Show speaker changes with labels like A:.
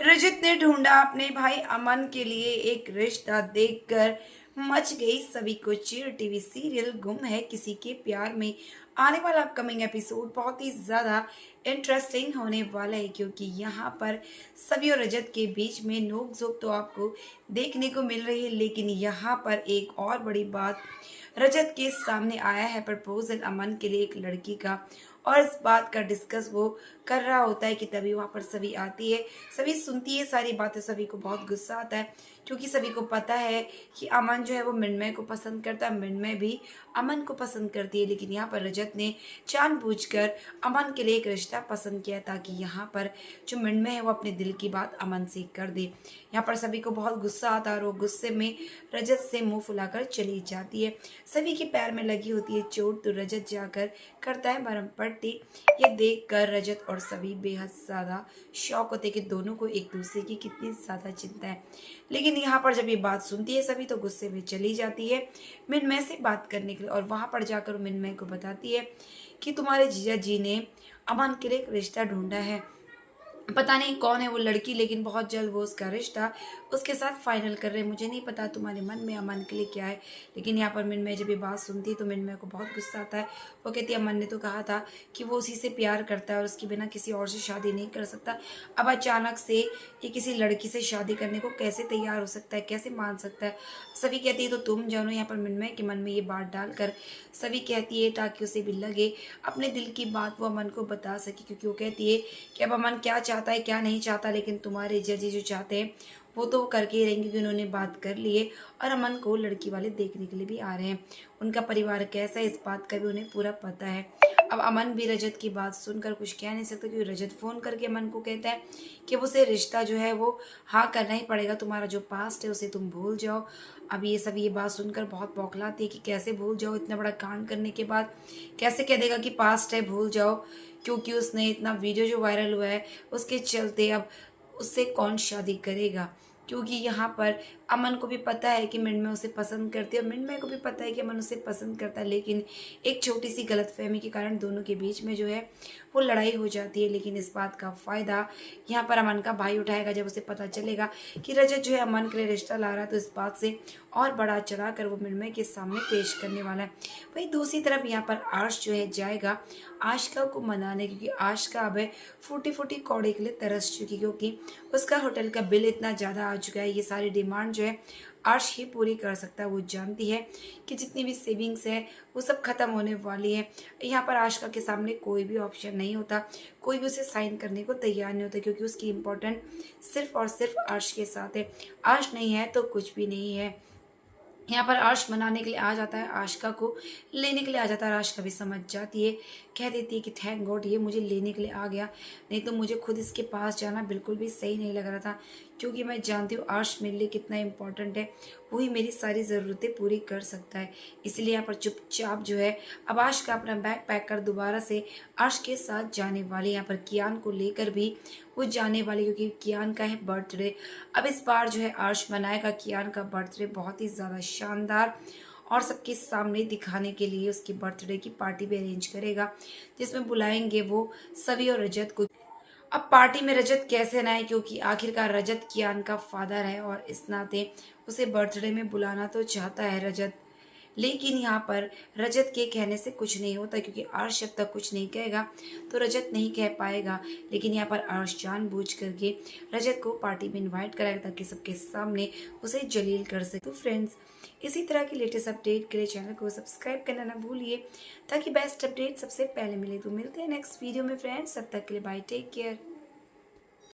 A: रजत ने ढूंढा अपने भाई अमन के लिए एक रिश्ता देखकर मच गई सभी को चीर। टीवी सीरियल गुम है किसी के प्यार में आने वाला अपकमिंग एपिसोड बहुत ही ज्यादा इंटरेस्टिंग होने वाला है, क्योंकि यहाँ पर सभी और रजत के बीच में नोक-झोंक तो आपको देखने को मिल रही है, लेकिन यहाँ पर एक और बड़ी बात रजत के सामने आया है। प्रपोजल अमन के लिए एक लड़की का, और इस बात का डिस्कस वो कर रहा होता है कि तभी वहाँ पर सभी आती है। सभी सुनती है सारी बातें, सभी को बहुत गुस्सा आता है, क्योंकि सभी को पता है कि अमन जो है वो मृण्मय को पसंद करता है, मृण्मय भी अमन को पसंद करती है। लेकिन यहाँ पर रजत ने जानबूझकर अमन के लिए एक रिश्ता पसंद किया, ताकि यहाँ पर जो मृण्मय है वो अपने दिल की बात अमन से कर दे। यहाँ पर सभी को बहुत गुस्सा आता है और वो गुस्से में रजत से मुंह फुलाकर चली जाती है। सभी के पैर में लगी होती है चोट, तो रजत जाकर करता है मरहम पट्टी। ये देखकर रजत और सभी बेहद ज़्यादा शॉक होते कि दोनों को एक दूसरे की कितनी ज़्यादा चिंता है। लेकिन यहाँ पर जब ये बात सुनती है सभी, तो गुस्से में चली जाती है मृण्मय से बात करने के लिए, और वहाँ पर जाकर मृण्मय को बताती है कि तुम्हारे जीजा जी ने अमन के लिए एक रिश्ता ढूंढा है। पता नहीं कौन है वो लड़की, लेकिन बहुत जल्द वो उसका रिश्ता उसके साथ फाइनल कर रहे हैं। मुझे नहीं पता तुम्हारे मन में अमन के लिए क्या है। लेकिन यहाँ पर मृण्मय जब ये बात सुनती है तो मृण्मय को बहुत गुस्सा आता है। वो कहती है अमन ने तो कहा था कि वो उसी से प्यार करता है और उसके बिना किसी और से शादी नहीं कर सकता। अब अचानक से ये किसी लड़की से शादी करने को कैसे तैयार हो सकता है, कैसे मान सकता है। सभी कहती है तो तुम जानो। यहाँ पर मृण्मय के मन में ये बात डालकर सभी कहती है ताकि उसे भी लगे अपने दिल की बात वो अमन को बता सके, क्योंकि वो कहती है कि अब अमन क्या चाहता है क्या नहीं चाहता, लेकिन तुम्हारे जजी जो चाहते हैं वो तो करके ही रहेंगे, क्योंकि उन्होंने बात कर ली है और अमन को लड़की वाले देखने के लिए भी आ रहे हैं। उनका परिवार कैसा है इस बात का भी उन्हें पूरा पता है। अब अमन भी रजत की बात सुनकर कुछ कह नहीं सकता, क्योंकि रजत फ़ोन करके अमन को कहता है कि उसे रिश्ता जो है वो हाँ करना ही पड़ेगा, तुम्हारा जो पास्ट है उसे तुम भूल जाओ। अब ये सब ये बात सुनकर बहुत बौखलाती है कि कैसे भूल जाओ, इतना बड़ा कांड करने के बाद कैसे कह देगा कि पास्ट है भूल जाओ, क्योंकि उसने इतना वीडियो जो वायरल हुआ है उसके चलते अब उससे कौन शादी करेगा। क्योंकि यहाँ पर अमन को भी पता है कि मृण्मय उसे पसंद करती है और मृण्मय को भी पता है कि अमन उसे पसंद करता है, लेकिन एक छोटी सी गलतफहमी के कारण दोनों के बीच में जो है वो लड़ाई हो जाती है। लेकिन इस बात का फ़ायदा यहाँ पर अमन का भाई उठाएगा जब उसे पता चलेगा कि रजत जो है अमन के लिए रिश्ता ला रहा है, तो इस बात से और बड़ा चढ़ा कर वो मृण्मय के सामने पेश करने वाला है। वहीं दूसरी तरफ यहाँ पर आर्श जो है जाएगा आशिका को मनाने, क्योंकि आशिका अब है फूटी फूटी कौड़े के लिए तरस चुकी, क्योंकि उसका होटल का बिल इतना ज़्यादा आ चुका है। ये सारी डिमांड जो है अर्श ही पूरी कर सकता है। वो जानती है कि जितनी भी सेविंग्स है वो सब खत्म होने वाली है। यहाँ पर आशिका के सामने कोई भी ऑप्शन नहीं होता, कोई भी उसे साइन करने को तैयार नहीं होता, क्योंकि उसकी इम्पोर्टेंट सिर्फ और सिर्फ अर्श के साथ है। अर्श नहीं है तो कुछ भी नहीं है। यहाँ पर अर्श मनाने के लिए आ जाता है, आशिका को लेने के लिए आ जाता है। आशिका भी समझ जाती है, कह देती है कि थैंक गॉड ये मुझे लेने के लिए आ गया, नहीं तो मुझे खुद इसके पास जाना बिल्कुल भी सही नहीं लग रहा था, क्योंकि मैं जानती हूँ अर्श मेरे लिए कितना इम्पोर्टेंट है, वही मेरी सारी ज़रूरतें पूरी कर सकता है। इसलिए यहाँ पर चुपचाप जो है अब आशिका अपना बैग पैक कर दोबारा से अर्श के साथ जाने वाली। यहाँ पर कियान को लेकर भी वो जाने वाली, क्योंकि कियान का है बर्थडे। अब इस बार जो है अर्श मनाएगा कियान का बर्थडे बहुत ही ज़्यादा शानदार, और सबके सामने दिखाने के लिए उसकी बर्थडे की पार्टी भी अरेंज करेगा, जिसमें बुलाएंगे वो सभी और रजत को। अब पार्टी में रजत कैसे ना आए, क्योंकि आखिरकार रजत कियान का फादर है और इस नाते उसे बर्थडे में बुलाना तो चाहता है रजत। लेकिन यहाँ पर रजत के कहने से कुछ नहीं होता, क्योंकि अर्श जब तक कुछ नहीं कहेगा तो रजत नहीं कह पाएगा। लेकिन यहाँ पर अर्श जानबूझ करके रजत को पार्टी में इनवाइट कराएगा, ताकि सबके सामने उसे जलील कर सके। तो फ्रेंड्स, इसी तरह की लेटेस्ट अपडेट के लिए चैनल को सब्सक्राइब करना ना भूलिए, ताकि बेस्ट अपडेट सबसे पहले मिले। तो मिलते हैं नेक्स्ट वीडियो में फ्रेंड्स, तब तक के लिए बाय, टेक केयर।